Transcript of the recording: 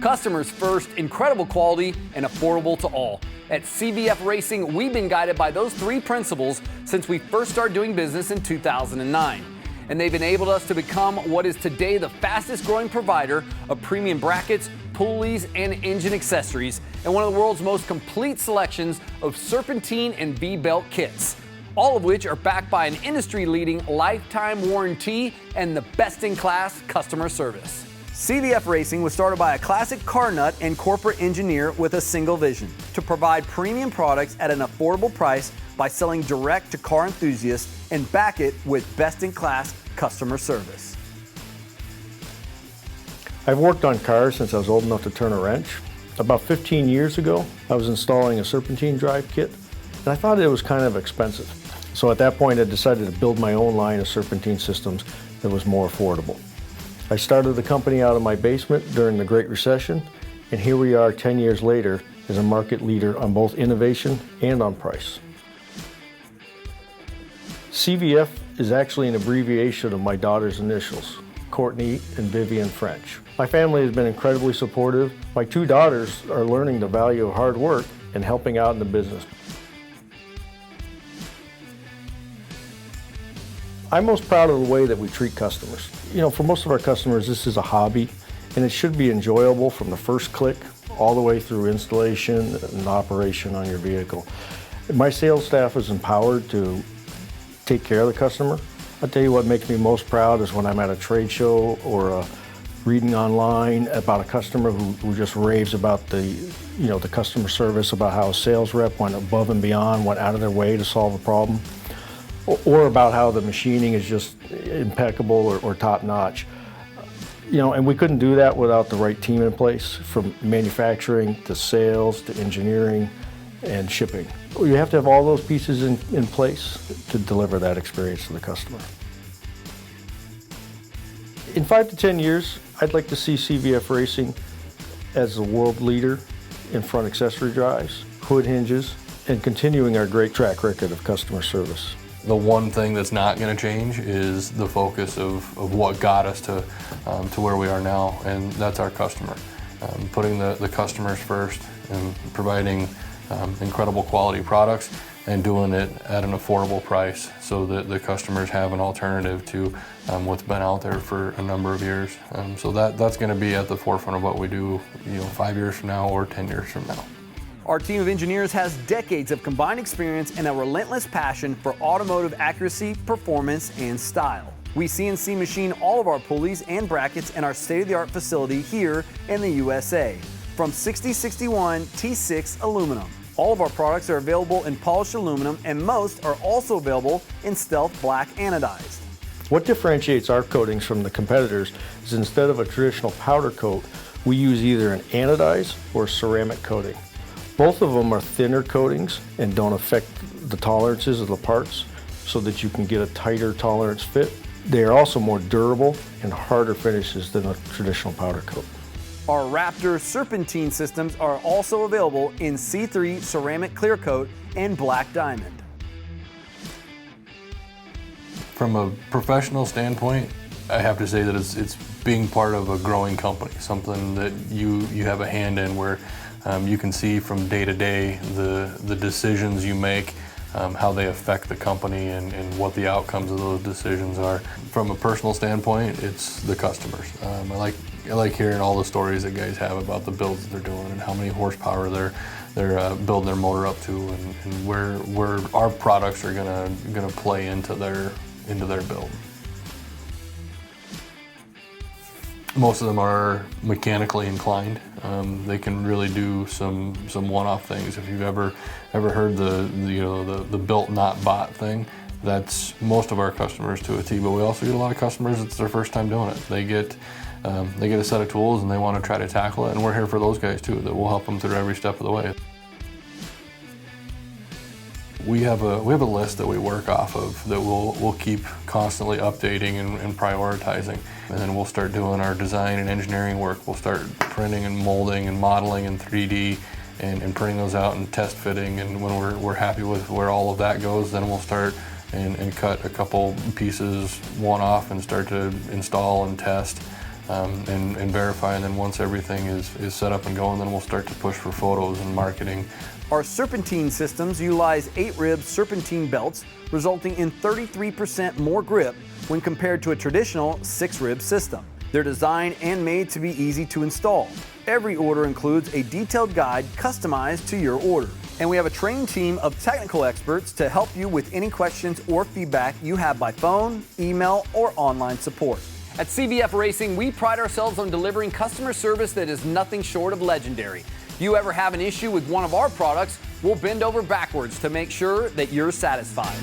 Customers first, incredible quality, and affordable to all. At CVF Racing, we've been guided by those three principles since we first started doing business in 2009. And they've enabled us to become what is today the fastest growing provider of premium brackets, pulleys, and engine accessories, and one of the world's most complete selections of serpentine and V-belt kits, all of which are backed by an industry-leading lifetime warranty and the best-in-class customer service. CVF Racing was started by a classic car nut and corporate engineer with a single vision: to provide premium products at an affordable price by selling direct to car enthusiasts and back it with best-in-class customer service. I've worked on cars since I was old enough to turn a wrench. About 15 years ago, I was installing a serpentine drive kit, and I thought it was kind of expensive. So at that point, I decided to build my own line of serpentine systems that was more affordable. I started the company out of my basement during the Great Recession, and here we are 10 years later as a market leader on both innovation and on price. CVF is actually an abbreviation of my daughter's initials, Courtney and Vivian French. My family has been incredibly supportive. My two daughters are learning the value of hard work and helping out in the business. I'm most proud of the way that we treat customers. You know, for most of our customers, this is a hobby, and it should be enjoyable from the first click all the way through installation and operation on your vehicle. My sales staff is empowered to take care of the customer. I'll tell you what makes me most proud is when I'm at a trade show or reading online about a customer who just raves about the customer service, about how a sales rep went above and beyond, went out of their way to solve a problem. Or about how the machining is just impeccable or top-notch. You know, and we couldn't do that without the right team in place, from manufacturing to sales to engineering and shipping. You have to have all those pieces in place to deliver that experience to the customer. In 5 to 10 years, I'd like to see CVF Racing as the world leader in front accessory drives, hood hinges, and continuing our great track record of customer service. The one thing that's not going to change is the focus of what got us to where we are now, and that's our customer. Putting the customers first and providing incredible quality products and doing it at an affordable price so that the customers have an alternative to what's been out there for a number of years. So that's going to be at the forefront of what we do, 5 years from now or 10 years from now. Our team of engineers has decades of combined experience and a relentless passion for automotive accuracy, performance, and style. We CNC machine all of our pulleys and brackets in our state-of-the-art facility here in the USA, from 6061 T6 aluminum. All of our products are available in polished aluminum, and most are also available in stealth black anodized. What differentiates our coatings from the competitors is instead of a traditional powder coat, we use either an anodized or ceramic coating. Both of them are thinner coatings and don't affect the tolerances of the parts so that you can get a tighter tolerance fit. They are also more durable and harder finishes than a traditional powder coat. Our Raptor serpentine systems are also available in C3 ceramic clear coat and black diamond. From a professional standpoint, I have to say that it's being part of a growing company, something that you have a hand in, where you can see from day to day the decisions you make, how they affect the company and what the outcomes of those decisions are. From a personal standpoint, it's the customers. I like hearing all the stories that guys have about the builds that they're doing and how many horsepower they're building their motor up to, and where our products are gonna play into their build. Most of them are mechanically inclined. They can really do some one-off things. If you've ever heard the built not bought thing, that's most of our customers to a T. But we also get a lot of customers it's their first time doing it. They get a set of tools and they want to try to tackle it, and we're here for those guys too. That will help them through every step of the way. We have a list that we work off of that we'll keep constantly updating and prioritizing. And then we'll start doing our design and engineering work. We'll start printing and molding and modeling in 3D and printing those out and test fitting. And when we're happy with where all of that goes, then we'll start and cut a couple pieces one off and start to install and test. and verify. And then once everything is set up and going, then we'll start to push for photos and marketing. Our Serpentine systems utilize 8-rib Serpentine belts, resulting in 33% more grip when compared to a traditional 6-rib system. They're designed and made to be easy to install. Every order includes a detailed guide customized to your order. And we have a trained team of technical experts to help you with any questions or feedback you have by phone, email, or online support. At CVF Racing, we pride ourselves on delivering customer service that is nothing short of legendary. If you ever have an issue with one of our products, we'll bend over backwards to make sure that you're satisfied.